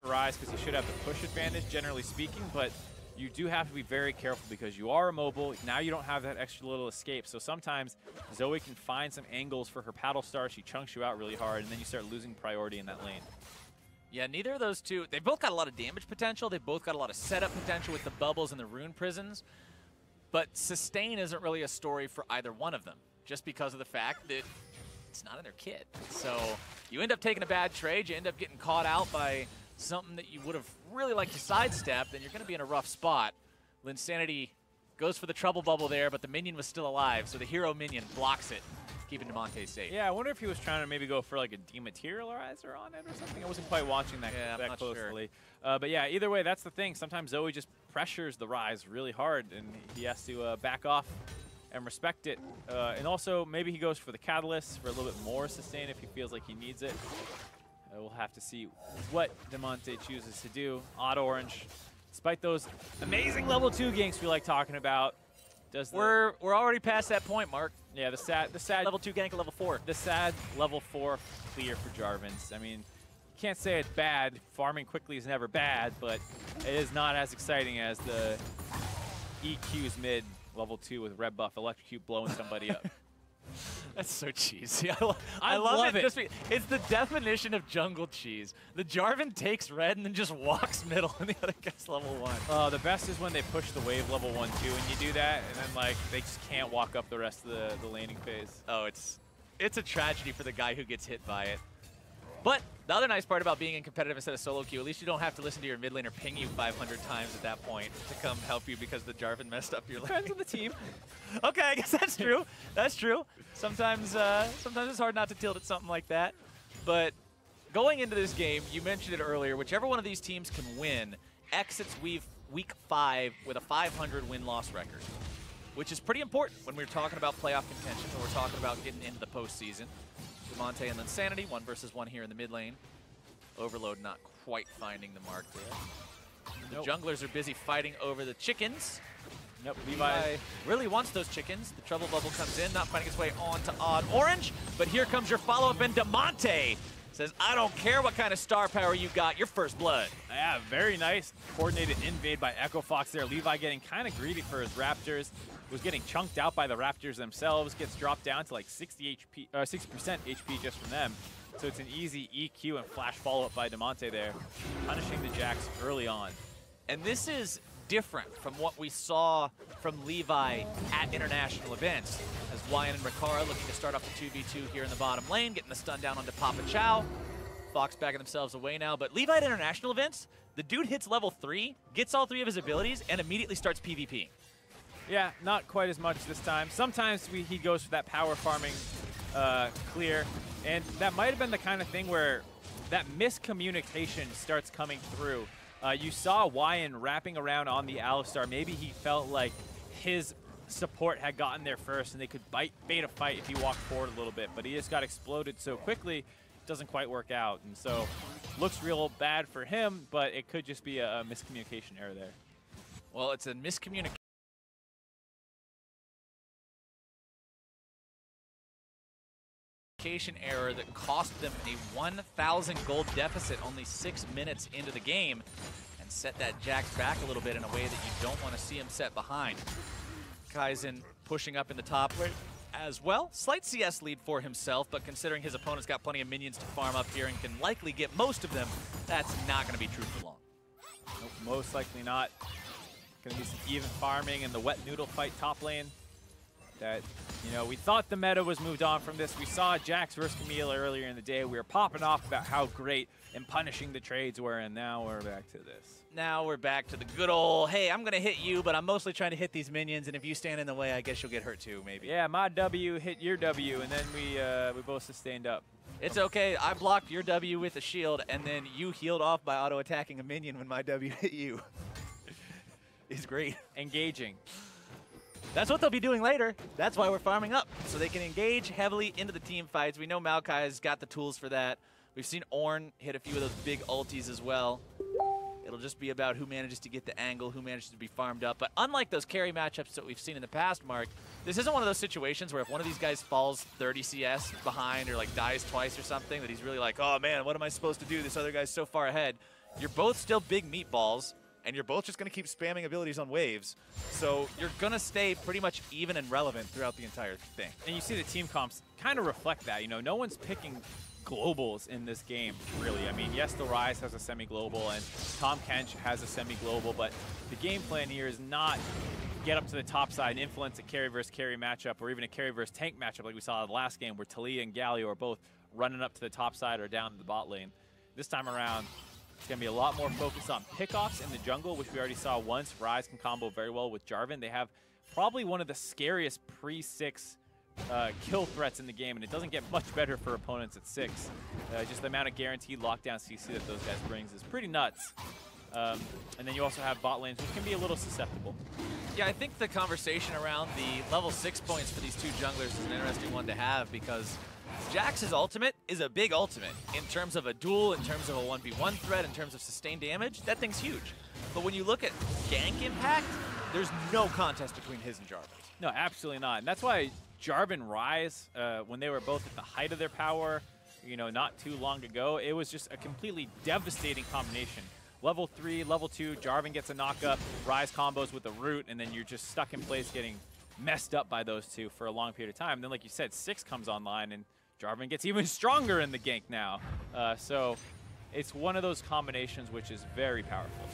Rise because he should have the push advantage, generally speaking, but you do have to be very careful because you are immobile. Now you don't have that extra little escape. So sometimes Zoe can find some angles for her paddle star. She chunks you out really hard, and then you start losing priority in that lane. Yeah, neither of those two, they've both got a lot of damage potential. They've both got a lot of setup potential with the bubbles and the rune prisons. But sustain isn't really a story for either one of them, just because of the fact that it's not in their kit. So you end up taking a bad trade, you end up getting caught out by something that you would have really liked to sidestep, then you're going to be in a rough spot. Linsanity goes for the trouble bubble there, but the minion was still alive, so the hero minion blocks it, keeping Damonte safe. Yeah, I wonder if he was trying to maybe go for like a dematerializer on it or something. I wasn't quite watching that, that closely. Sure. But yeah, either way, that's the thing. Sometimes Zoe just pressures the Rise really hard, and he has to back off and respect it. And also, maybe he goes for the Catalyst for a little bit more sustain if he feels like he needs it. We'll have to see what Damonte chooses to do. Odd Orange, despite those amazing level 2 ganks we like talking about, we're already past that point, Mark. Yeah, the sad level 2 gank at level 4. The sad level 4 clear for Jarvan's. I mean, you can't say it's bad. Farming quickly is never bad, but it is not as exciting as the EQ's mid level 2 with red buff electrocute blowing somebody up. That's so cheesy. I love it. It's the definition of jungle cheese. The Jarvan takes red and then just walks middle, and the other guy's level 1. The best is when they push the wave level 1, 2, and you do that, and then like they just can't walk up the rest of the laning phase. Oh, it's a tragedy for the guy who gets hit by it. But the other nice part about being in competitive instead of solo queue, at least you don't have to listen to your mid laner ping you 500 times at that point to come help you because the Jarvan messed up your lane. Depends on the team. Okay, I guess that's true. That's true. Sometimes it's hard not to tilt at something like that. But going into this game, you mentioned it earlier, whichever one of these teams can win exits week 5 with a 500 win-loss record, which is pretty important when we're talking about playoff contention, when we're talking about getting into the postseason. Damonte and Linsanity, 1 versus 1 here in the mid lane. Overload not quite finding the mark there. The junglers are busy fighting over the chickens. Nope, Levi really wants those chickens. The trouble bubble comes in, not finding its way on to Odd Orange. But here comes your follow-up, and Damonte says, I don't care what kind of star power you got, you're first blood. Yeah, very nice coordinated invade by Echo Fox there. Levi getting kind of greedy for his Raptors. Was getting chunked out by the Raptors themselves, gets dropped down to like 60% HP just from them. So it's an easy EQ and flash follow-up by Damonte there, punishing the Jax early on. And this is different from what we saw from Levi at international events, as Wyan and Rikara looking to start off the 2v2 here in the bottom lane, getting the stun down onto Papa Chow. Fox backing themselves away now, but Levi at international events, the dude hits level 3, gets all 3 of his abilities, and immediately starts PvPing. Yeah, not quite as much this time. Sometimes he goes for that power farming clear, and that might have been the kind of thing where that miscommunication starts coming through. You saw Wyan wrapping around on the Alistar. Maybe he felt like his support had gotten there first and they could bait a fight if he walked forward a little bit, but he just got exploded so quickly, it doesn't quite work out. And so looks real bad for him, but it could just be a miscommunication error there. Well, it's a miscommunication error that cost them a 1,000 gold deficit only 6 minutes into the game and set that Jax back a little bit in a way that you don't want to see him set behind. Kaizen pushing up in the top lane as well. Slight CS lead for himself, but considering his opponent's got plenty of minions to farm up here and can likely get most of them, that's not going to be true for long. Nope, most likely not. Going to be some even farming in the wet noodle fight top lane. That, you know, we thought the meta was moved on from this. We saw Jax versus Camille earlier in the day. We were popping off about how great and punishing the trades were, and now we're back to this. Now we're back to the good old, hey, I'm going to hit you, but I'm mostly trying to hit these minions, and if you stand in the way, I guess you'll get hurt too, maybe. Yeah, my W hit your W, and then we both sustained up. It's okay. I blocked your W with a shield, and then you healed off by auto-attacking a minion when my W hit you. It's great. Engaging. That's what they'll be doing later. That's why we're farming up, so they can engage heavily into the team fights. We know Maokai's got the tools for that. We've seen Ornn hit a few of those big ultis as well. It'll just be about who manages to get the angle, who manages to be farmed up. But unlike those carry matchups that we've seen in the past, Mark, this isn't one of those situations where if one of these guys falls 30 CS behind or like dies twice or something, that he's really like, oh man, what am I supposed to do? This other guy's so far ahead. you're both still big meatballs, and you're both just going to keep spamming abilities on waves. So you're going to stay pretty much even and relevant throughout the entire thing. And you see the team comps kind of reflect that. You know, no one's picking globals in this game, really. I mean, yes, the Rise has a semi-global, and Tom Kench has a semi-global, but the game plan here is not get up to the top side and influence a carry versus carry matchup, or even a carry versus tank matchup like we saw in the last game where Talia and Galio are both running up to the top side or down to the bot lane. This time around, it's going to be a lot more focused on pickoffs in the jungle, which we already saw once. Rise can combo very well with Jarvan. They have probably one of the scariest pre-6 kill threats in the game, and it doesn't get much better for opponents at 6. Just the amount of guaranteed lockdown CC that those guys brings is pretty nuts. And then you also have bot lanes, which can be a little susceptible. Yeah, I think the conversation around the level 6 points for these two junglers is an interesting one to have, because Jax's ultimate is a big ultimate in terms of a duel, in terms of a 1v1 threat, in terms of sustained damage. That thing's huge. But when you look at gank impact, there's no contest between his and Jarvan's. No, absolutely not. And that's why Jarvan Rise, when they were both at the height of their power, you know, not too long ago, it was just a completely devastating combination. Level 3, level 2, Jarvan gets a knock-up, Rise combos with the root, and then you're just stuck in place getting messed up by those two for a long period of time. And then, like you said, 6 comes online, and Jarvan gets even stronger in the gank now. So it's one of those combinations which is very powerful.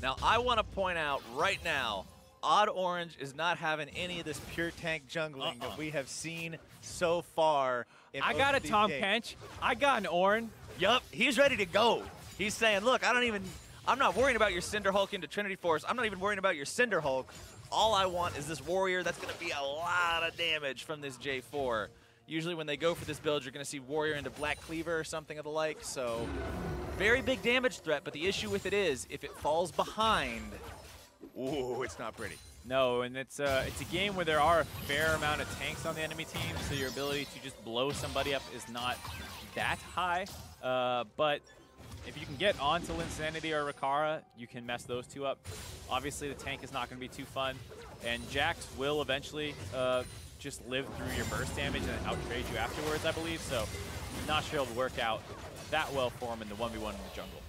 Now, I want to point out right now, Odd Orange is not having any of this pure tank jungling that we have seen so far. I got a Tom Kench. I got an Ornn. Yup, he's ready to go. He's saying, look, I'm not worrying about your Cinder Hulk into Trinity Force. I'm not even worrying about your Cinder Hulk. All I want is this warrior. That's going to be a lot of damage from this J4. Usually when they go for this build, you're going to see warrior into Black Cleaver or something of the like. So very big damage threat, but the issue with it is if it falls behind, ooh, it's not pretty. No, and it's a game where there are a fair amount of tanks on the enemy team, so your ability to just blow somebody up is not that high. But if you can get onto Linsanity or Rakara, you can mess those two up. Obviously, the tank is not going to be too fun, and Jax will eventually just live through your burst damage and out-trade you afterwards, I believe. So not sure it'll work out that well for him in the 1v1 in the jungle.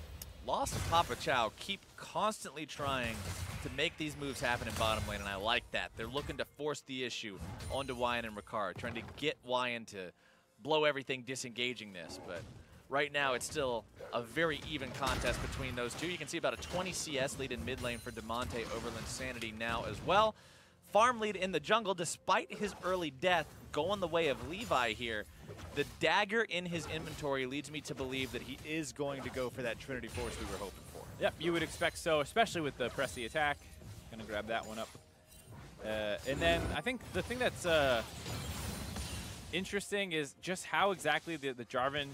Lost and Papa Chow keep constantly trying to make these moves happen in bottom lane, and I like that. They're looking to force the issue onto Wyan and Rakara, trying to get Wyan to blow everything, disengaging this. But right now, it's still a very even contest between those two. You can see about a 20 CS lead in mid lane for Demonte over Linsanity now as well. Farm lead in the jungle, despite his early death, going the way of Levi here. The dagger in his inventory leads me to believe that he is going to go for that Trinity Force we were hoping for. Yep, you would expect so, especially with the press the attack. Gonna grab that one up. And then I think the thing that's interesting is just how exactly the Jarvan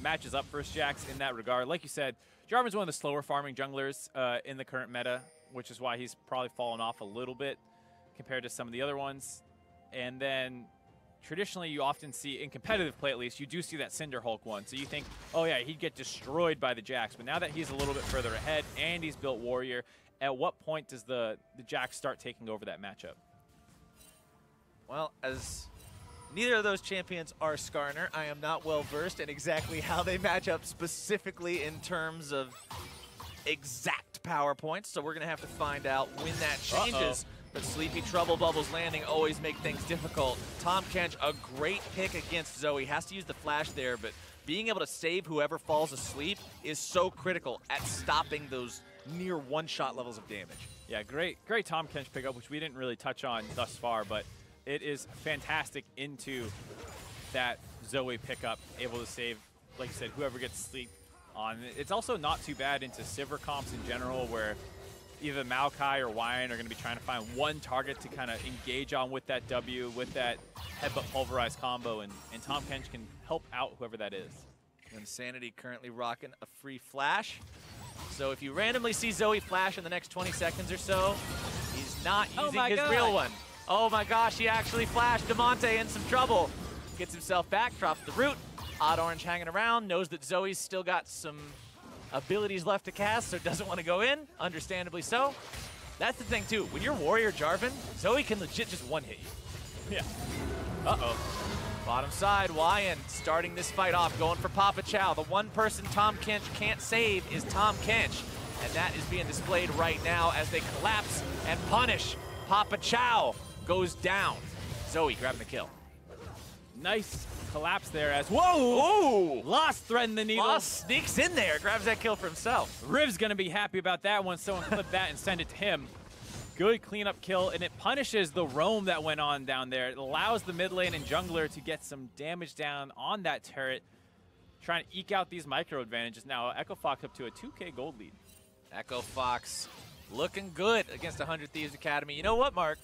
matches up versus Jax in that regard. Like you said, Jarvan's one of the slower farming junglers in the current meta, which is why he's probably fallen off a little bit compared to some of the other ones. And then traditionally you often see, in competitive play at least, you do see that Cinder Hulk one. So you think, oh yeah, he'd get destroyed by the Jax. But now that he's a little bit further ahead and he's built Warrior, at what point does the Jax start taking over that matchup? Well, as neither of those champions are Skarner, I am not well versed in exactly how they match up specifically in terms of exact power points. So we're going to have to find out when that changes. But Sleepy Trouble Bubbles landing always make things difficult. Tom Kench, a great pick against Zoe. Has to use the flash there, but being able to save whoever falls asleep is so critical at stopping those near one-shot levels of damage. Yeah, great Tom Kench pickup, which we didn't really touch on thus far, but it is fantastic into that Zoe pickup, able to save, like you said, whoever gets sleep on. It's also not too bad into Sivir comps in general, where either Maokai or Wyan are going to be trying to find one target to kind of engage on with that W, with that headbutt pulverize combo, and Tom Kench can help out whoever that is. Insanity currently rocking a free flash. So if you randomly see Zoe flash in the next 20 seconds or so, he's not using his real one. Oh my gosh, he actually flashed. Demonte in some trouble. Gets himself back, drops the root. Odd Orange hanging around, knows that Zoe's still got some abilities left to cast, so doesn't want to go in, understandably so. That's the thing too, when you're Warrior Jarvan, Zoe can legit just one-hit you. Yeah. Bottom side, Wyan starting this fight off, going for Papa Chow. The one person Tom Kench can't save is Tom Kench, and that is being displayed right now as they collapse and punish. Papa Chow goes down. Zoe grabbing the kill. Nice collapse there as, whoa! Ooh! Lost threading the needle. Lost sneaks in there, grabs that kill for himself. Riv's gonna be happy about that one. Someone clip that and send it to him. Good cleanup kill, and it punishes the roam that went on down there. It allows the mid lane and jungler to get some damage down on that turret, trying to eke out these micro advantages. Now, Echo Fox up to a 2K gold lead. Echo Fox looking good against 100 Thieves Academy. You know what, Mark?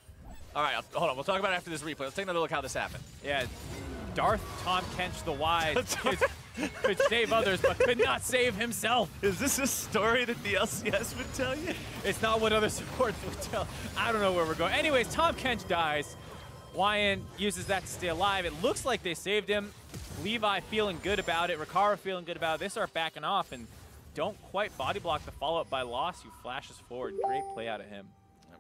All right, hold on. We'll talk about it after this replay. Let's take another look how this happened. Yeah, Darth Tom Kench the Wise could save others, but could not save himself. Is this a story that the LCS would tell you? It's not what other supports would tell. I don't know where we're going. Anyways, Tom Kench dies. Wyan uses that to stay alive. It looks like they saved him. Levi feeling good about it. Riccara feeling good about it. They start backing off and don't quite body block the follow-up by Loss, who flashes forward. Great play out of him.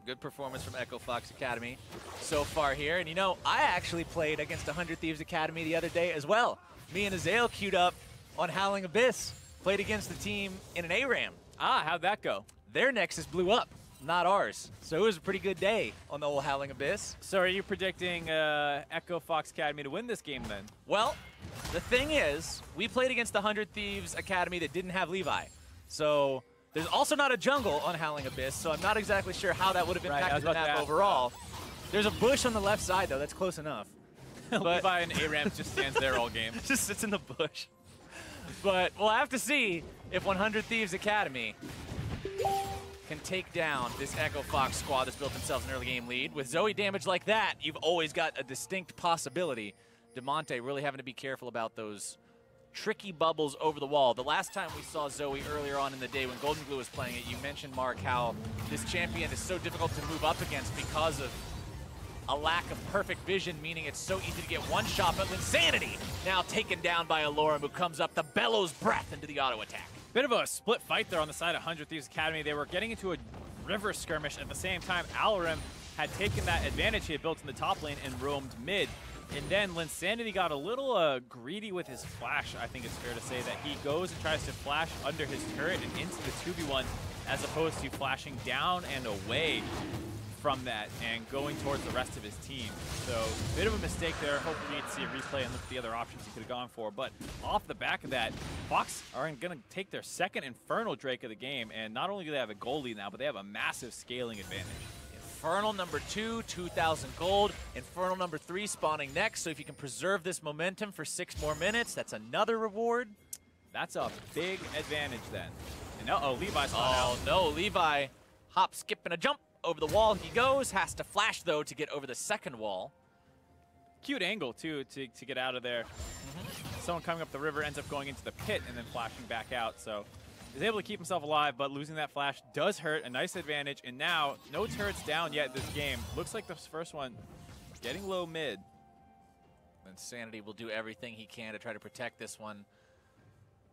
Good performance from Echo Fox Academy so far here. And you know, I actually played against 100 Thieves Academy the other day as well. Me and Azael queued up on Howling Abyss. Played against the team in an ARAM. Ah, how'd that go? Their Nexus blew up, not ours. So it was a pretty good day on the old Howling Abyss. So are you predicting Echo Fox Academy to win this game then? Well, the thing is, we played against the 100 Thieves Academy that didn't have Levi. So there's also not a jungle on Howling Abyss, so I'm not exactly sure how that would have impacted the map overall. There's a bush on the left side, though. That's close enough. But Levi and ARAM just stands there all game. Just sits in the bush. But we'll have to see if 100 Thieves Academy can take down this Echo Fox squad that's built themselves an early game lead. With Zoe damage like that, you've always got a distinct possibility. Demonte really having to be careful about those tricky bubbles over the wall. The last time we saw Zoe earlier on in the day when Golden Glue was playing it, you mentioned, Mark, how this champion is so difficult to move up against because of a lack of perfect vision, meaning it's so easy to get one shot, but Linsanity now taken down by Alorum, who comes up the bellows breath into the auto attack. Bit of a split fight there on the side of 100 Thieves Academy. They were getting into a river skirmish at the same time. Alorum had taken that advantage he had built in the top lane and roamed mid. And then Linsanity got a little greedy with his flash, I think it's fair to say, that he goes and tries to flash under his turret and into the 2v1 as opposed to flashing down and away from that and going towards the rest of his team. So, bit of a mistake there. Hopefully we get to see a replay and look at the other options he could have gone for. But off the back of that, Fox are going to take their second Infernal Drake of the game. And not only do they have a gold lead now, but they have a massive scaling advantage. Infernal number 2, 2,000 gold. Infernal number 3 spawning next. So if you can preserve this momentum for 6 more minutes, that's another reward. That's a big advantage then. And uh-oh, Levi's not out. Oh no, Levi hop, skip, and a jump. Over the wall he goes. Has to flash, though, to get over the second wall. Cute angle, too, to get out of there. Someone coming up the river ends up going into the pit and then flashing back out. So he's able to keep himself alive, but losing that flash does hurt. A nice advantage. And now, no turrets down yet this game. Looks like this first one getting low mid. Insanity will do everything he can to try to protect this one.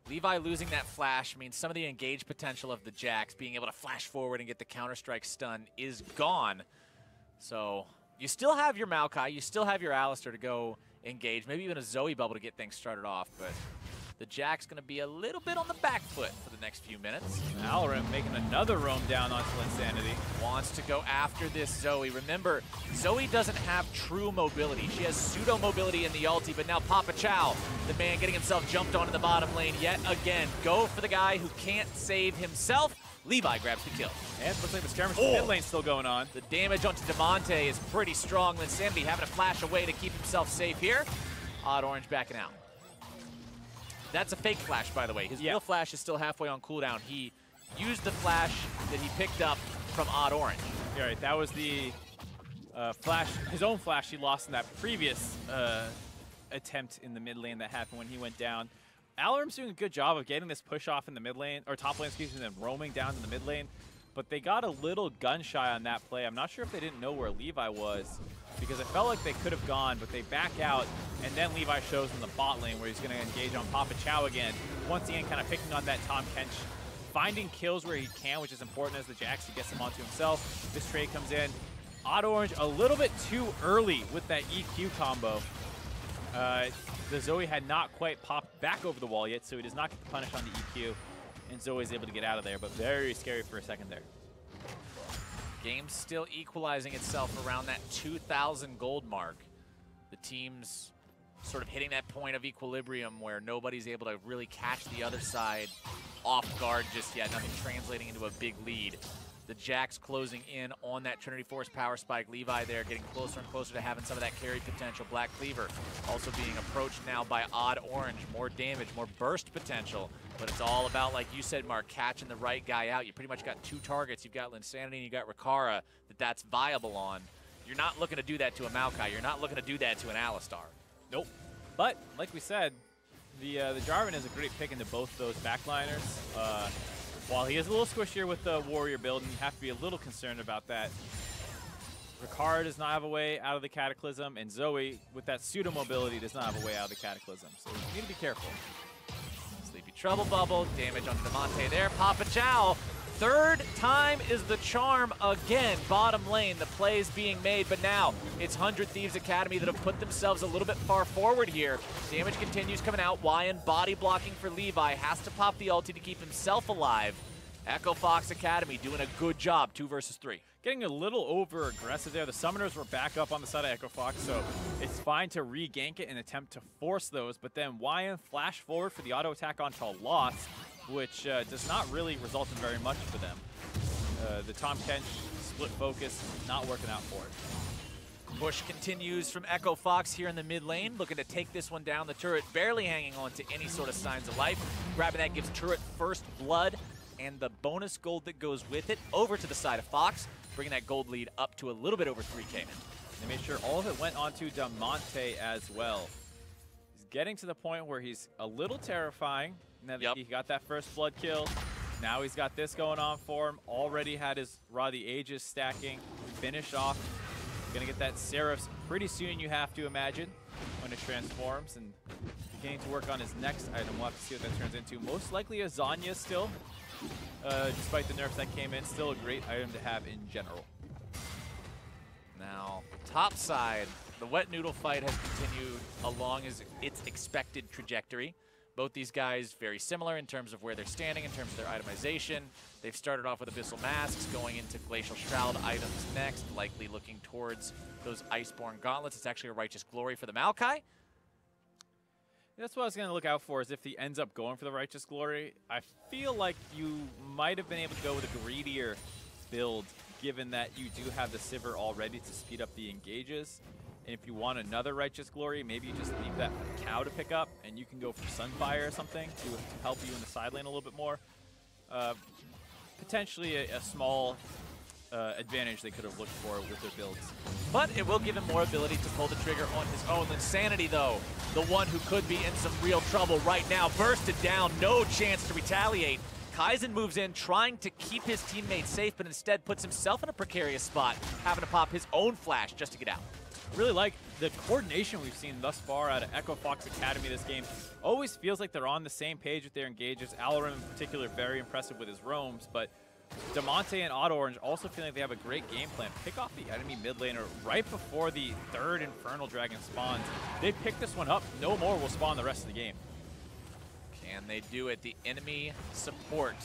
Levi losing that flash means some of the engage potential of the Jax, being able to flash forward and get the Counter-Strike stun, is gone. So you still have your Maokai, you still have your Alistar to go engage, maybe even a Zoe bubble to get things started off, but the Jack's going to be a little bit on the back foot for the next few minutes. Alorum making another roam down onto Insanity. Wants to go after this Zoe. Remember, Zoe doesn't have true mobility. She has pseudo mobility in the ulti, but now Papa Chow, the man getting himself jumped on in the bottom lane yet again. Go for the guy who can't save himself. Levi grabs the kill. And looks like the skirmish in mid lane still going on. The damage onto Demonte is pretty strong. Linsanity having to flash away to keep himself safe here. Odd Orange backing out. That's a fake flash, by the way. His real flash is still halfway on cooldown. He used the flash that he picked up from Odd Orange. Yeah, right, that was the flash, his own flash he lost in that previous attempt in the mid lane that happened when he went down. Alorum's doing a good job of getting this push off in the mid lane, or top lane, excuse me, and then roaming down to the mid lane. But they got a little gun shy on that play. I'm not sure if they didn't know where Levi was, because it felt like they could have gone, but they back out, and then Levi shows in the bot lane where he's going to engage on Papa Chow again. Once again, kind of picking on that Tom Kench, finding kills where he can, which is important as the Jax, he gets him onto himself. This trade comes in. Odd Orange a little bit too early with that EQ combo. The Zoe had not quite popped back over the wall yet, so he does not get the punish on the EQ, and Zoe is able to get out of there, but very scary for a second there. Game's still equalizing itself around that 2,000 gold mark. The team's sort of hitting that point of equilibrium where nobody's able to really catch the other side off guard just yet. Nothing translating into a big lead. The Jacks closing in on that Trinity Force power spike. Levi there getting closer and closer to having some of that carry potential. Black Cleaver also being approached now by Odd Orange. More damage, more burst potential. But it's all about, like you said, Mark, catching the right guy out. You pretty much got 2 targets. You've got Linsanity and you got Rikara that's viable on. You're not looking to do that to a Maokai. You're not looking to do that to an Alistar. Nope. But, like we said, the Jarvan is a great pick into both those backliners. While he is a little squishier with the Warrior build, and you have to be a little concerned about that, Rikara does not have a way out of the Cataclysm, and Zoe, with that pseudo-mobility, does not have a way out of the Cataclysm. So you need to be careful. Sleepy Trouble Bubble, damage on Demonte there. Papa Chow, 3rd time is the charm again. Bottom lane, the play is being made, but now it's 100 Thieves Academy that have put themselves a little bit far forward here. Damage continues coming out. Wyan body blocking for Levi, has to pop the ulti to keep himself alive. FOXA Academy doing a good job, 2 versus 3. Getting a little over-aggressive there. The Summoners were back up on the side of FOXA, so it's fine to re-gank it and attempt to force those, but then Wyan flash forward for the auto attack onto Lost, which does not really result in very much for them. The Tom Kench split focus not working out for it. Push continues from FOXA here in the mid lane, looking to take this one down. The turret barely hanging on to any sort of signs of life. Grabbing that gives turret first blood and the bonus gold that goes with it over to the side of Fox, bringing that gold lead up to a little bit over 3K. They made sure all of it went onto Demonte as well. He's getting to the point where he's a little terrifying. Now that he got that first blood kill, now he's got this going on for him. Already had his Raw the Ages stacking. Finish off. Gonna get that Seraphs pretty soon, you have to imagine, when it transforms. And beginning to work on his next item. We'll have to see what that turns into. Most likely a Zanya still. Despite the nerfs that came in, still a great item to have in general. Now, top side, the wet noodle fight has continued along its expected trajectory. Both these guys very similar in terms of where they're standing, in terms of their itemization. They've started off with Abyssal Masks, going into Glacial Shroud items next, likely looking towards those Iceborne Gauntlets. It's actually a Righteous Glory for the Maokai. That's what I was going to look out for, is if he ends up going for the Righteous Glory. I feel like you might have been able to go with a greedier build, given that you do have the Sivir already to speed up the engages. And if you want another Righteous Glory, maybe you just leave that for the Cow to pick up, and you can go for Sunfire or something to help you in the side lane a little bit more. Potentially a small advantage they could have looked for with their builds. But it will give him more ability to pull the trigger on his own. Linsanity, though, the one who could be in some real trouble right now, bursted down, no chance to retaliate. Kaizen moves in, trying to keep his teammates safe, but instead puts himself in a precarious spot, having to pop his own flash just to get out. Really like the coordination we've seen thus far out of FOXA Academy this game. Always feels like they're on the same page with their engages. Alarim in particular, very impressive with his roams, but Demonte and Odd Orange also feeling like they have a great game plan. Pick off the enemy mid laner right before the 3rd Infernal Dragon spawns. They pick this one up, no more will spawn the rest of the game. Can they do it? The enemy support,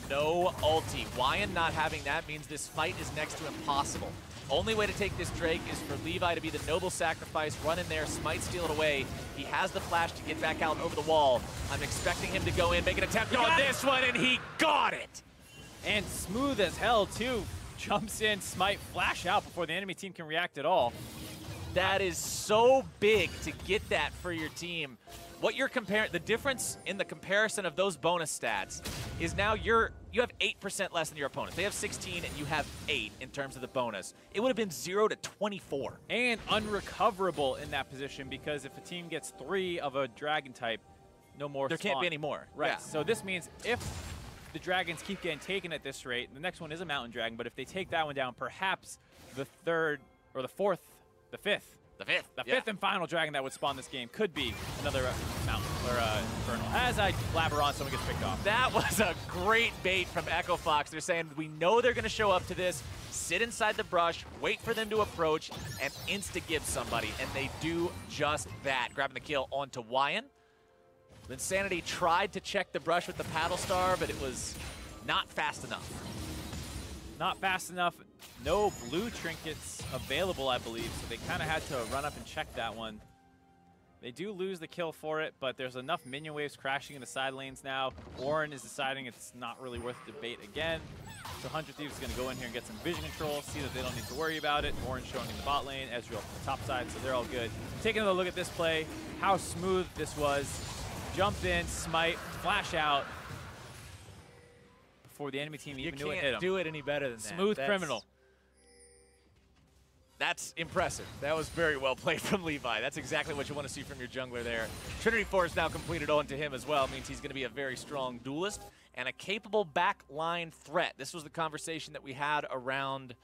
no ulti. Wyan not having that means this fight is next to impossible. Only way to take this Drake is for Levi to be the noble sacrifice, run in there, smite, steal it away. He has the flash to get back out over the wall. I'm expecting him to go in, make an attempt on this one, and he got it! And smooth as hell, too. Jumps in, smite, flash out before the enemy team can react at all. That is so big to get that for your team. What you're comparing, the difference in the comparison of those bonus stats is now you have 8% less than your opponent. They have 16 and you have 8 in terms of the bonus. It would have been 0 to 24. And unrecoverable in that position, because if a team gets 3 of a dragon type, no more There can't be any more. Right, Yeah. So this means if the dragons keep getting taken at this rate, the next one is a mountain dragon, but if they take that one down, perhaps the 3rd, or the 4th, the 5th. The 5th. The 5th and final dragon that would spawn this game could be another mountain, or infernal. As I blabber on, someone gets picked off. That was a great bait from FOXA. They're saying, we know they're going to show up to this. sit inside the brush, wait for them to approach, and insta-give somebody, and they do just that, grabbing the kill onto Wyan. Insanity tried to check the brush with the paddle star, but it was not fast enough. Not fast enough. No blue trinkets available, I believe, so they kind of had to run up and check that one. They do lose the kill for it, but there's enough minion waves crashing in the side lanes now. Warren is deciding it's not really worth the debate again. So 100 Thieves is going to go in here and get some vision control, see that they don't need to worry about it. Warren showing in the bot lane, Ezreal from the top side, so they're all good. Taking a look at this play, how smooth this was. Jump in, smite, flash out before the enemy team even knew it hit him. You can't do it any better than that. Smooth criminal. That's impressive. That was very well played from Levi. That's exactly what you want to see from your jungler there. Trinity Force now completed onto him as well. Means he's going to be a very strong duelist and a capable backline threat. This was the conversation that we had around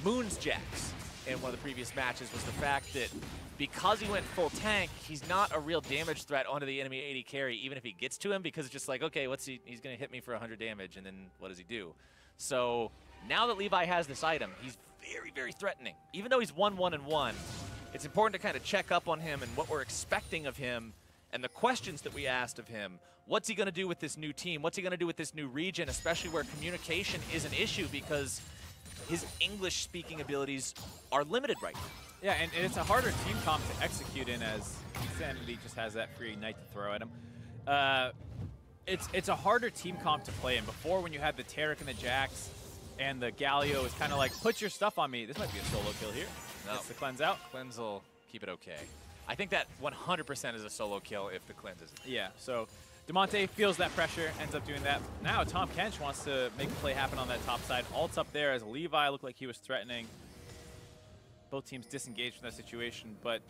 Moon's Jax in one of the previous matches, was the fact that because he went full tank, he's not a real damage threat onto the enemy AD carry, even if he gets to him, because it's just like, okay, he's going to hit me for 100 damage, and then what does he do? So now that Levi has this item, he's very, very threatening. Even though he's 1-1-1, it's important to kind of check up on him and what we're expecting of him and the questions that we asked of him. What's he going to do with this new team? What's he going to do with this new region, especially where communication is an issue because his English-speaking abilities are limited right now. Yeah, and it's a harder team comp to execute in, as Insanity just has that free Ignite to throw at him. It's a harder team comp to play in. Before, when you had the Taric and the Jax, and the Galio is kind of like, put your stuff on me. This might be a solo kill here. No. Gets the cleanse out. Cleanse will keep it okay. I think that 100% is a solo kill if the cleanse isn't. Yeah, so Demonte feels that pressure, ends up doing that. Now Tom Kench wants to make a play happen on that top side. Ult's up there as Levi looked like he was threatening. Both teams disengaged from that situation, but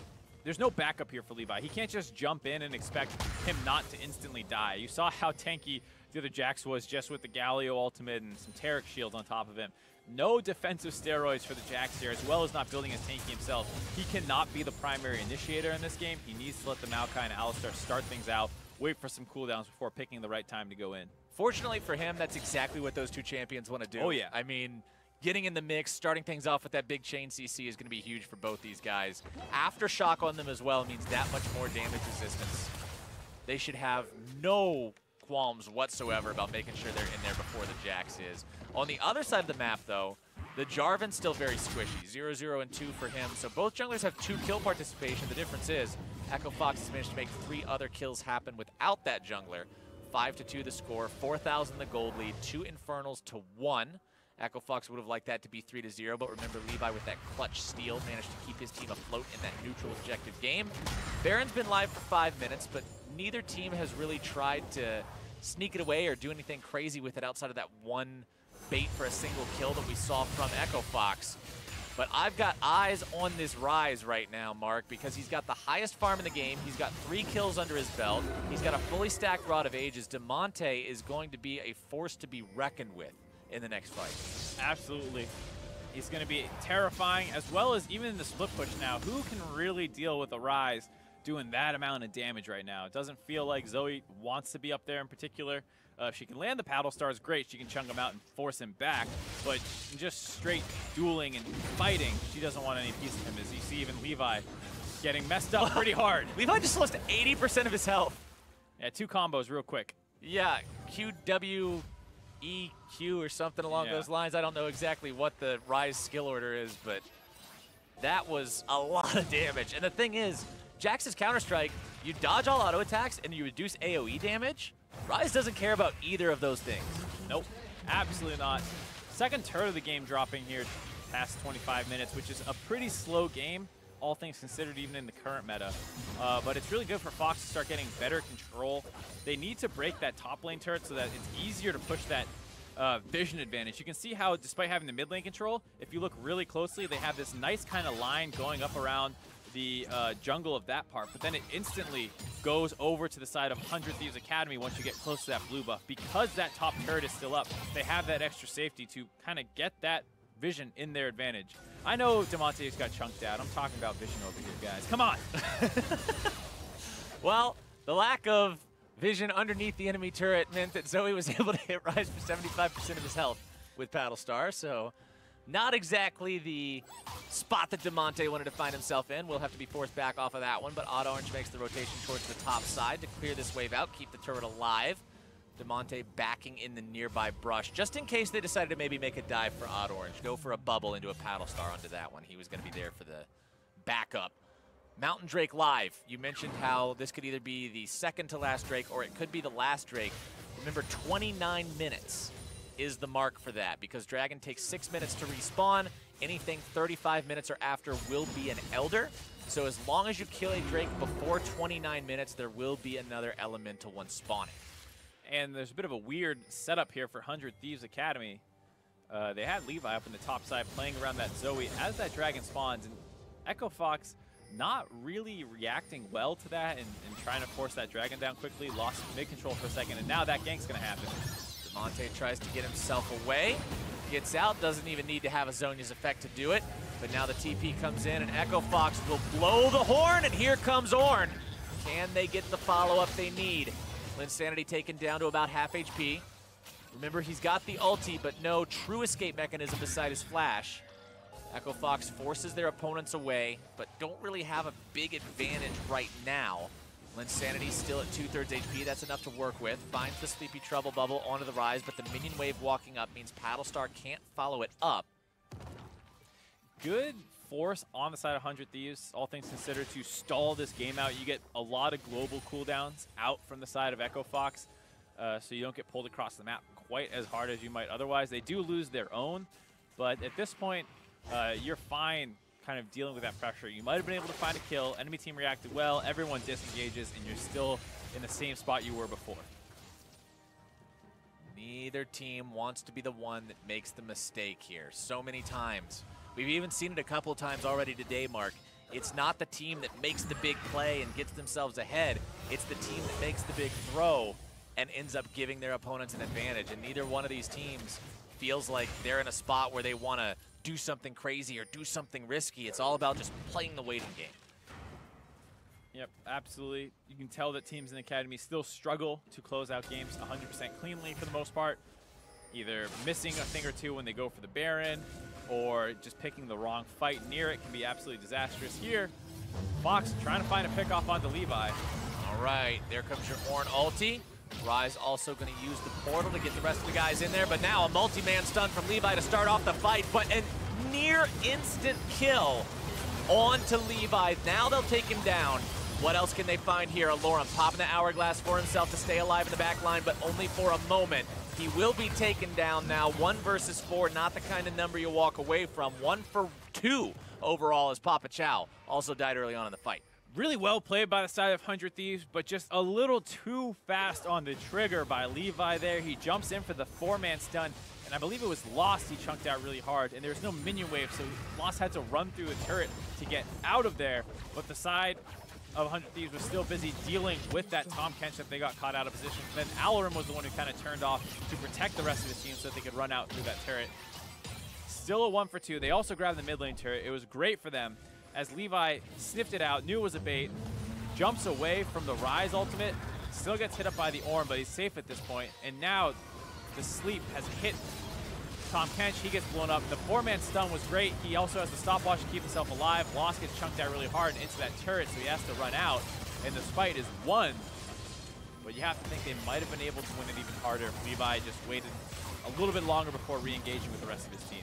there's no backup here for Levi. He can't just jump in and expect him not to instantly die. You saw how tanky the other Jax was just with the Galio ultimate and some Taric shields on top of him. No defensive steroids for the Jax here, as well as not building his tanky himself. He cannot be the primary initiator in this game. He needs to let the Maokai and Alistar start things out, wait for some cooldowns before picking the right time to go in. Fortunately for him, that's exactly what those two champions want to do. Oh, yeah. I mean, getting in the mix, starting things off with that big chain CC is going to be huge for both these guys. Aftershock on them as well means that much more damage resistance. They should have no qualms whatsoever about making sure they're in there before the Jax is. On the other side of the map, though, the Jarvan's still very squishy. 0, 0, and 2 for him. So both junglers have 2 kill participation. The difference is Echo Fox has managed to make 3 other kills happen without that jungler. 5-2 the score, 4,000 the gold lead, 2 Infernals to 1. Echo Fox would have liked that to be 3-0, but remember Levi with that clutch steal managed to keep his team afloat in that neutral objective game. Baron's been live for 5 minutes, but neither team has really tried to sneak it away or do anything crazy with it outside of that one bait for a single kill that we saw from Echo Fox. But I've got eyes on this Ryze right now, Mark, because he's got the highest farm in the game. He's got 3 kills under his belt. He's got a fully stacked Rod of Ages. Demonte is going to be a force to be reckoned with in the next fight. Absolutely. He's going to be terrifying, as well as even in the split push now. Who can really deal with a Ryze doing that amount of damage right now? It doesn't feel like Zoe wants to be up there in particular. If she can land the paddle stars, great. She can chunk him out and force him back. But just straight dueling and fighting, she doesn't want any piece of him. As you see, even Levi getting messed up pretty hard. Levi just lost 80% of his health. Yeah, 2 combos real quick. Yeah, QW EQ or something along those lines. I don't know exactly what the Ryze skill order is, but that was a lot of damage. And the thing is, Jax's Counter-Strike, you dodge all auto attacks and you reduce AoE damage. Ryze doesn't care about either of those things. Nope, absolutely not. Second turret of the game dropping here past 25 minutes, which is a pretty slow game, all things considered, even in the current meta. But it's really good for Fox to start getting better control. They need to break that top lane turret so that it's easier to push that vision advantage. You can see how, despite having the mid lane control, if you look really closely, they have this nice kind of line going up around the jungle of that part, but then it instantly goes over to the side of 100 Thieves Academy once you get close to that blue buff. Because that top turret is still up, they have that extra safety to kind of get that vision in their advantage. I know Demonte's got chunked out. I'm talking about vision over here, guys. Come on! Well, the lack of vision underneath the enemy turret meant that Zoe was able to hit Ryze for 75% of his health with Battlestar, so Not exactly the spot that Demonte wanted to find himself in. We'll have to be forced back off of that one, but Odd Orange makes the rotation towards the top side to clear this wave out, keep the turret alive. Demonte backing in the nearby brush, just in case they decided to maybe make a dive for Odd Orange. Go for a bubble into a paddle star onto that one. He was going to be there for the backup. Mountain Drake live. You mentioned how this could either be the second to last Drake or it could be the last Drake. Remember, 29 minutes is the mark for that because Dragon takes 6 minutes to respawn. Anything 35 minutes or after will be an Elder. So as long as you kill a Drake before 29 minutes, there will be another Elemental one spawning. And there's a bit of a weird setup here for 100 Thieves Academy. They had Levi up in the top side playing around that Zoe as that Dragon spawns. And Echo Fox not really reacting well to that and trying to force that Dragon down quickly. Lost mid-control for a second, and now that gank's going to happen. Demonte tries to get himself away. Gets out, doesn't even need to have a Zhonya's effect to do it. But now the TP comes in, and Echo Fox will blow the horn, and here comes Ornn. Can they get the follow-up they need? Linsanity taken down to about half HP. Remember, he's got the ulti, but no true escape mechanism beside his flash. Echo Fox forces their opponents away, but don't really have a big advantage right now. Linsanity still at 2/3 HP, that's enough to work with. Finds the Sleepy Trouble Bubble onto the rise, but the minion wave walking up means Paddlestar can't follow it up. Good force on the side of 100 Thieves, all things considered, to stall this game out. You get a lot of global cooldowns out from the side of Echo Fox, so you don't get pulled across the map quite as hard as you might otherwise. They do lose their own, but at this point, you're fine kind of dealing with that pressure. You might have been able to find a kill, enemy team reacted well, everyone disengages, and you're still in the same spot you were before. Neither team wants to be the one that makes the mistake here. So many times. We've even seen it a couple times already today, Mark. It's not the team that makes the big play and gets themselves ahead. It's the team that makes the big throw and ends up giving their opponents an advantage. And neither one of these teams feels like they're in a spot where they want to do something crazy or do something risky. It's all about just playing the waiting game. Yep, absolutely. You can tell that teams in the Academy still struggle to close out games 100% cleanly for the most part. Either missing a thing or two when they go for the Baron, or just picking the wrong fight near it can be absolutely disastrous. Here, Fox trying to find a pick off onto Levi. All right, there comes your Ornn ulti. Rise also going to use the portal to get the rest of the guys in there, but now a multi-man stun from Levi to start off the fight, but a near instant kill onto Levi. Now they'll take him down. What else can they find here? Alorum popping the hourglass for himself to stay alive in the back line, but only for a moment. He will be taken down now. 1 versus 4, not the kind of number you walk away from. 1 for 2 overall as Papa Chow also died early on in the fight. Really well played by the side of 100 Thieves, but just a little too fast on the trigger by Levi there. He jumps in for the 4-man stun, and I believe it was Lost he chunked out really hard, and there's no minion wave, so Lost had to run through the turret to get out of there, but the side of 100 Thieves was still busy dealing with that Tahm Kench that they got caught out of position. Then Alorum was the one who kind of turned off to protect the rest of his team so that they could run out through that turret. Still a 1 for 2. They also grabbed the mid lane turret. It was great for them as Levi sniffed it out, knew it was a bait, jumps away from the Rise ultimate, still gets hit up by the Ornn, but he's safe at this point. And now the sleep has hit Tahm Kench. He gets blown up. The 4-man stun was great. He also has the stopwatch to keep himself alive. Lost gets chunked out really hard into that turret, so he has to run out. And this fight is won. But you have to think they might have been able to win it even harder if Levi just waited a little bit longer before re-engaging with the rest of his team.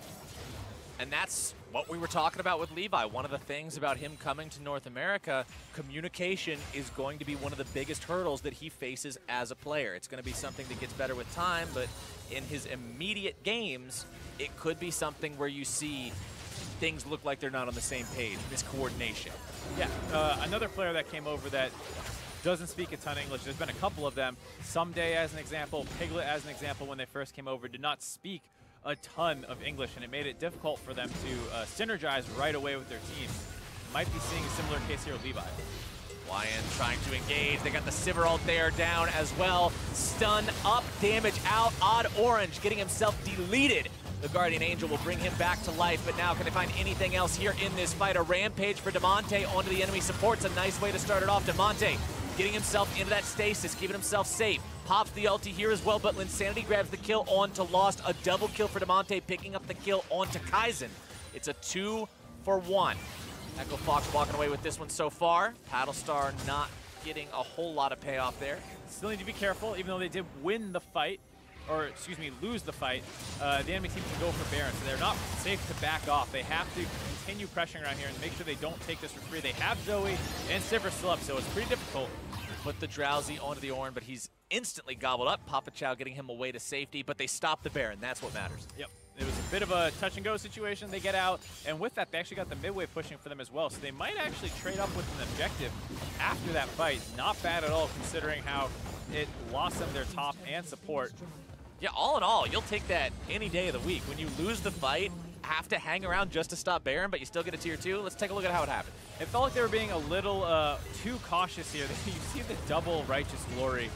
And that's what we were talking about with Levi. One of the things about him coming to North America, communication is going to be one of the biggest hurdles that he faces as a player. It's going to be something that gets better with time, but in his immediate games, it could be something where you see things look like they're not on the same page, miscoordination. Yeah, another player that came over that doesn't speak a ton of English. There's been a couple of them. Someday as an example, Piglet as an example, when they first came over, did not speak a ton of English, and it made it difficult for them to synergize right away with their team. Might be seeing a similar case here with Levi. Lion trying to engage. They got the Sivir ult there down as well. Stun up, damage out. Odd Orange getting himself deleted. The Guardian Angel will bring him back to life, but now can they find anything else here in this fight? A rampage for Demonte onto the enemy support's a nice way to start it off. Demonte getting himself into that stasis, keeping himself safe. Pops the ulti here as well, but Linsanity grabs the kill onto Lost. A double kill for Damonte, picking up the kill onto Kaizen. It's a 2-for-1. Echo Fox walking away with this one so far. Paddlestar not getting a whole lot of payoff there. Still need to be careful, even though they did win the fight, or excuse me, lose the fight. The enemy team can go for Baron, so they're not safe to back off. They have to continue pressuring around here and make sure they don't take this for free. They have Zoe and Sivir still up, so it's pretty difficult. Put the Drowsy onto the Ornn, but he's instantly gobbled up. Papa Chow getting him away to safety, but they stop the Baron. That's what matters. Yep. It was a bit of a touch-and-go situation. They get out, and with that, they actually got the midway pushing for them as well. So they might actually trade up with an objective after that fight. Not bad at all, considering how it lost them their top and support. Yeah, all in all, you'll take that any day of the week. When you lose the fight, have to hang around just to stop Baron, but you still get a tier 2. Let's take a look at how it happened. It felt like they were being a little too cautious here. You see the double Righteous Glory.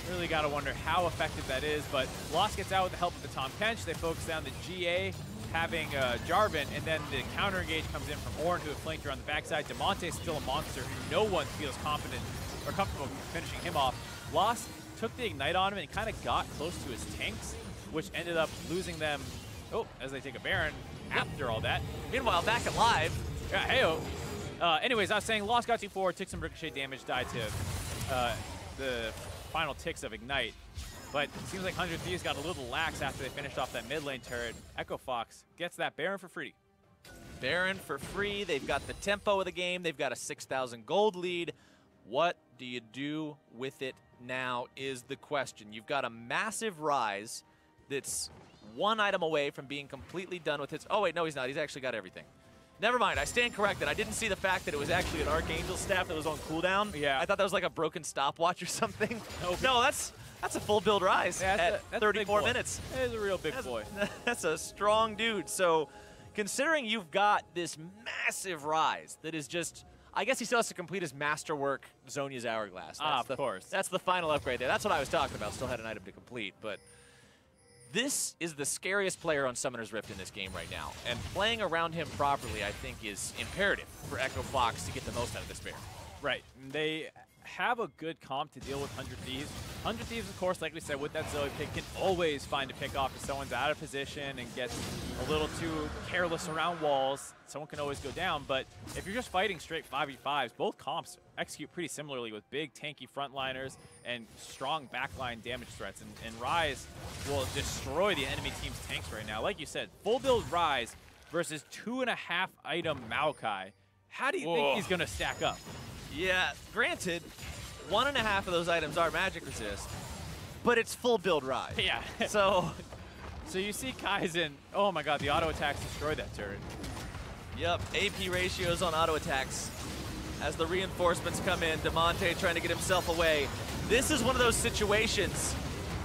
Really got to wonder how effective that is, but Lost gets out with the help of the Tom Kench. They focus down the GA, having Jarvan, and then the counter engage comes in from Ornn, who had flanked her on the backside. Damonte is still a monster who no one feels confident or comfortable finishing him off. Lost took the Ignite on him and kind of got close to his tanks, which ended up losing them, as they take a Baron after all that. Meanwhile, back at live. Yeah, hey-oh. Anyways, I was saying Lost got 2-4, took some ricochet damage, died to the final ticks of Ignite. But it seems like 100 Thieves got a little lax after they finished off that mid lane turret. Echo Fox gets that Baron for free. Baron for free. They've got the tempo of the game. They've got a 6,000 gold lead. What do you do with it now is the question. You've got a massive Rise that's one item away from being completely done with his... Oh, wait, no, he's not. He's actually got everything. Never mind. I stand corrected. I didn't see the fact that it was actually an Archangel staff that was on cooldown. Yeah. I thought that was like a broken stopwatch or something. Nope. No, that's a full build Rise at 34 minutes. That is a real big boy. That's a strong dude. So considering you've got this massive Rise that is just... I guess he still has to complete his masterwork, Zhonya's Hourglass. Of course. That's the final upgrade there. That's what I was talking about. Still had an item to complete, but this is the scariest player on Summoner's Rift in this game right now. And playing around him properly, I think, is imperative for Echo Fox to get the most out of this Baron. Right. They have a good comp to deal with 100 Thieves. 100 Thieves, of course, like we said, with that Zoe pick, can always find a pick off if someone's out of position and gets a little too careless around walls. Someone can always go down, but if you're just fighting straight 5v5s, both comps execute pretty similarly with big, tanky frontliners and strong backline damage threats. And Rise will destroy the enemy team's tanks right now. Like you said, full build Rise versus 2.5 item Maokai. How do you think he's going to stack up? Yeah, granted, 1.5 of those items are magic resist, but it's full build Rise. Yeah. So you see Kaizen, oh my god, the auto attacks destroyed that turret. Yep, AP ratios on auto attacks. As the reinforcements come in, Damonte trying to get himself away. This is one of those situations.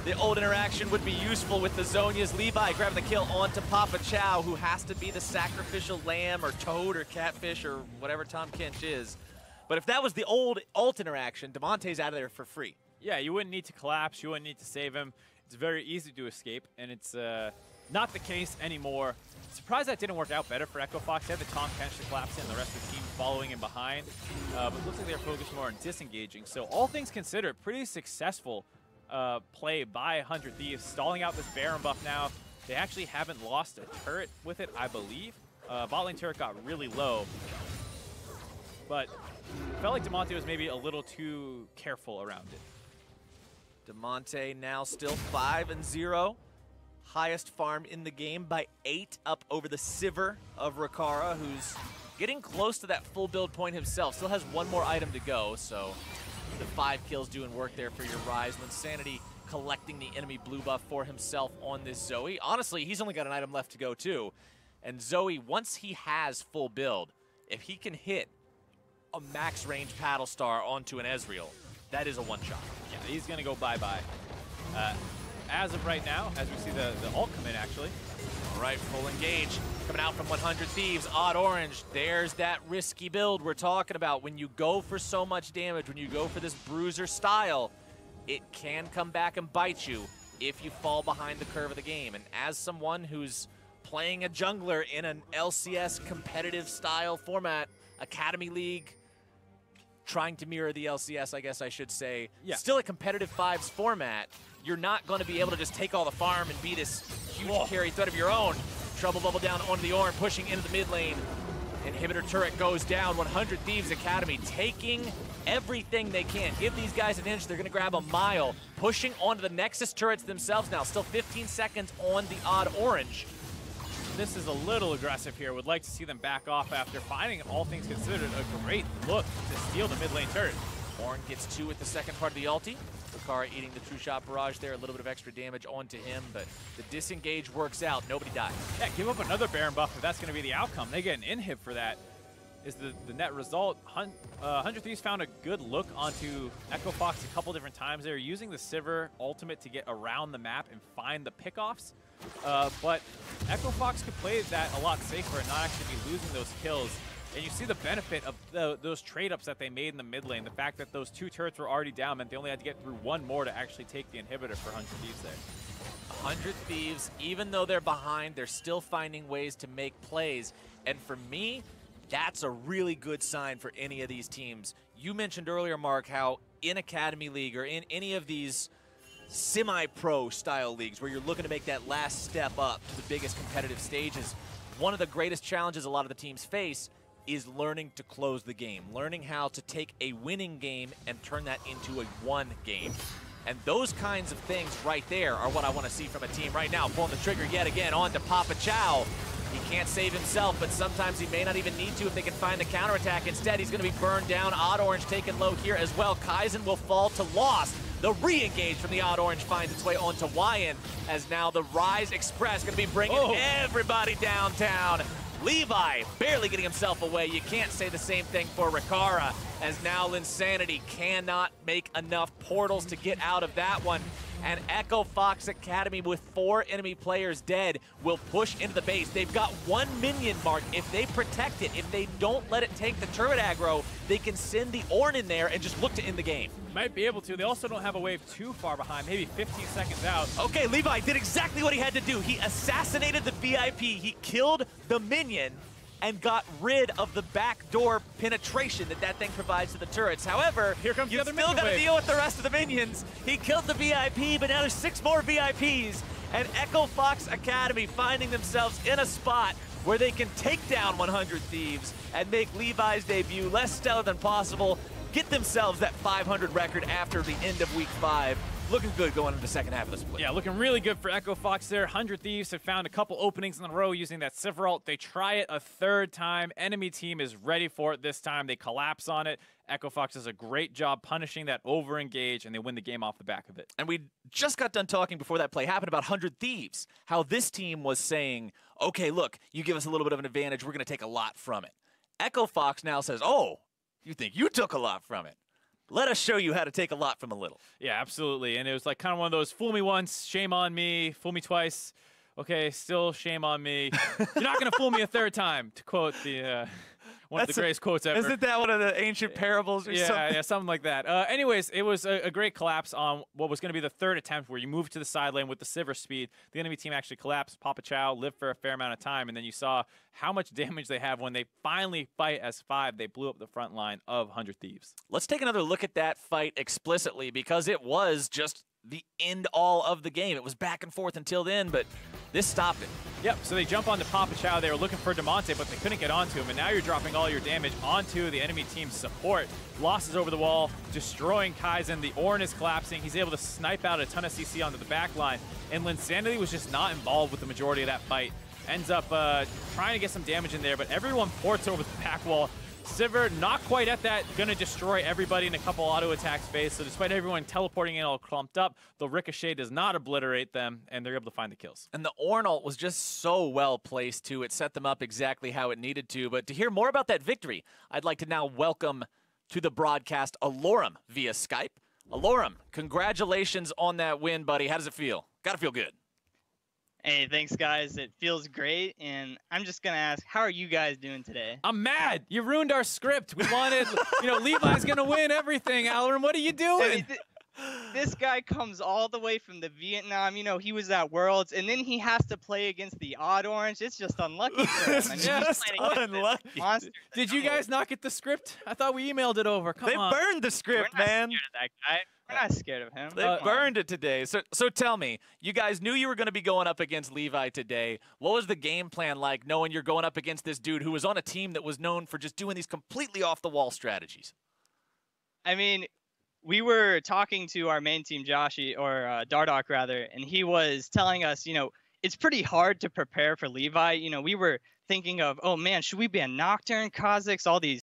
The old interaction would be useful with the Zhonya's. Levi grabbing the kill onto Papa Chow, who has to be the sacrificial lamb or toad or catfish or whatever Tom Kench is. But if that was the old ult interaction, Damonte's out of there for free. Yeah, you wouldn't need to collapse. You wouldn't need to save him. It's very easy to escape, and it's not the case anymore. Surprised that didn't work out better for Echo Fox. They had the Tom Kench to collapse in, the rest of the team following him behind. But it looks like they're focused more on disengaging. So all things considered, pretty successful play by 100 Thieves, stalling out this Baron buff now. They actually haven't lost a turret with it, I believe. Bot lane turret got really low. But felt like Damonte was maybe a little too careful around it. Damonte now still 5-0. Highest farm in the game by 8, up over the Sivir of Rakara, who's getting close to that full build point himself. Still has one more item to go, so the 5 kills doing work there for your Rise. Linsanity collecting the enemy blue buff for himself on this Zoe. Honestly, he's only got an item left to go too. And Zoe, once he has full build, if he can hit a max range paddle star onto an Ezreal, that is a one-shot. Yeah, he's going to go bye-bye. As of right now, as we see the ult come in, actually. All right, full engage. Coming out from 100 Thieves, Odd Orange. There's that risky build we're talking about. When you go for so much damage, when you go for this bruiser style, it can come back and bite you if you fall behind the curve of the game. And as someone who's playing a jungler in an LCS competitive style format, Academy League, trying to mirror the LCS, I guess I should say. Yeah. Still a competitive fives format. You're not going to be able to just take all the farm and be this huge carry threat of your own. Trouble bubble down onto the Ornn, pushing into the mid lane. Inhibitor turret goes down. 100 Thieves Academy taking everything they can. Give these guys an inch, they're going to grab a mile. Pushing onto the Nexus turrets themselves now. Still 15 seconds on the odd orange. This is a little aggressive here. Would like to see them back off after finding, all things considered, a great look to steal the mid lane turret. Ornn gets 2 with the second part of the ulti. Rikara eating the true shot barrage there. A little bit of extra damage onto him, but the disengage works out. Nobody dies. Yeah, give up another Baron buff if that's going to be the outcome. They get an inhib for that. Is the net result. 100 Thieves found a good look onto Echo Fox a couple different times. They were using the Sivir ultimate to get around the map and find the pickoffs. But Echo Fox could play that a lot safer and not actually be losing those kills. And you see the benefit of those trade-ups that they made in the mid lane. The fact that those 2 turrets were already down meant they only had to get through 1 more to actually take the inhibitor for 100 Thieves there. 100 Thieves, even though they're behind, they're still finding ways to make plays. And for me, that's a really good sign for any of these teams. You mentioned earlier, Mark, how in Academy League or in any of these semi-pro style leagues where you're looking to make that last step up to the biggest competitive stages, one of the greatest challenges a lot of the teams face is learning to close the game, learning how to take a winning game and turn that into a won game. And those kinds of things right there are what I want to see from a team right now. Pulling the trigger yet again on to Papa Chow. He can't save himself, but sometimes he may not even need to if they can find the counterattack. Instead, he's going to be burned down. Odd Orange taken low here as well. Kaizen will fall to loss. The re-engage from the Odd Orange finds its way onto Wyan, as now the Rise Express going to be bringing everybody downtown. Levi barely getting himself away. You can't say the same thing for Rikara, as now Linsanity cannot make enough portals to get out of that one. And Echo Fox Academy, with 4 enemy players dead, will push into the base. They've got 1 minion, Mark. If they protect it, if they don't let it take the turret aggro, they can send the Ornn in there and just look to end the game. Might be able to. They also don't have a wave too far behind, maybe 15 seconds out. Okay, Levi did exactly what he had to do. He assassinated the VIP. He killed the minion and got rid of the backdoor penetration that thing provides to the turrets. However, here comes you the other still got to wave. deal with the rest of the minions. He killed the VIP, but now there's 6 more VIPs. And Echo Fox Academy finding themselves in a spot where they can take down 100 Thieves and make Levi's debut less stellar than possible, get themselves that 500 record after the end of Week 5. Looking good going into the second half of the split. Yeah, looking really good for Echo Fox there. 100 Thieves have found a couple openings in a row using that Sivir ult. They try it a 3rd time. Enemy team is ready for it this time. They collapse on it. Echo Fox does a great job punishing that over-engage, and they win the game off the back of it. And we just got done talking before that play happened about 100 Thieves, how this team was saying, okay, look, you give us a little bit of an advantage, we're going to take a lot from it. Echo Fox now says, oh, you think you took a lot from it? Let us show you how to take a lot from a little. Yeah, absolutely. And it was like kind of one of those, fool me once, shame on me, fool me twice. Okay, still shame on me. You're not going to fool me a 3rd time, to quote the one of the greatest quotes ever. Isn't that one of the ancient parables or something? Yeah, something like that. Anyways, it was a great collapse on what was going to be the 3rd attempt, where you move to the side lane with the Sivir speed. The enemy team actually collapsed. Papa Chow lived for a fair amount of time, and then you saw how much damage they have when they finally fight as 5. They blew up the front line of 100 Thieves. Let's take another look at that fight explicitly, because it was just the end all of the game. It was back and forth until then, but this stopped it. Yep, so they jump onto Papa Chow. They were looking for Demonte, but they couldn't get onto him, and now you're dropping all your damage onto the enemy team's support. Losses over the wall, destroying Kaizen. The Ornn is collapsing. He's able to snipe out a ton of CC onto the back line, and Linsanity was just not involved with the majority of that fight. Ends up trying to get some damage in there, but everyone ports over the back wall. Sivir not quite at that, gonna destroy everybody in a couple auto attacks phase. So despite everyone teleporting in all clumped up, the Ricochet does not obliterate them, and they're able to find the kills. And the Ornn ult was just so well placed too. It set them up exactly how it needed to. But to hear more about that victory, I'd like to now welcome to the broadcast Alorum via Skype. Alorum, congratulations on that win, buddy. How does it feel? Gotta feel good. Hey, thanks, guys. It feels great, and I'm just going to ask, how are you guys doing today? I'm mad. You ruined our script. We wanted, Levi's going to win everything. Alorum, what are you doing? This guy comes all the way from the Vietnam. You know, he was at Worlds, and then he has to play against the Odd Orange. It's just unlucky for him. It's I mean, he's just playing against this unlucky. monster. Did you guys not get the script? I thought we emailed it over. Come They on. burned the We're script, not man. scared of that guy. We're not scared of him. They Come on. burned it today. So tell me, you guys knew you were going to be going up against Levi today. What was the game plan like, knowing you're going up against this dude who was on a team that was known for just doing these completely off-the-wall strategies? I mean, we were talking to our main team, Joshi, or Dardoch rather, and he was telling us, you know, it's pretty hard to prepare for Levi. You know, we were thinking of, oh man, should we ban Nocturne, Kha'Zix, all these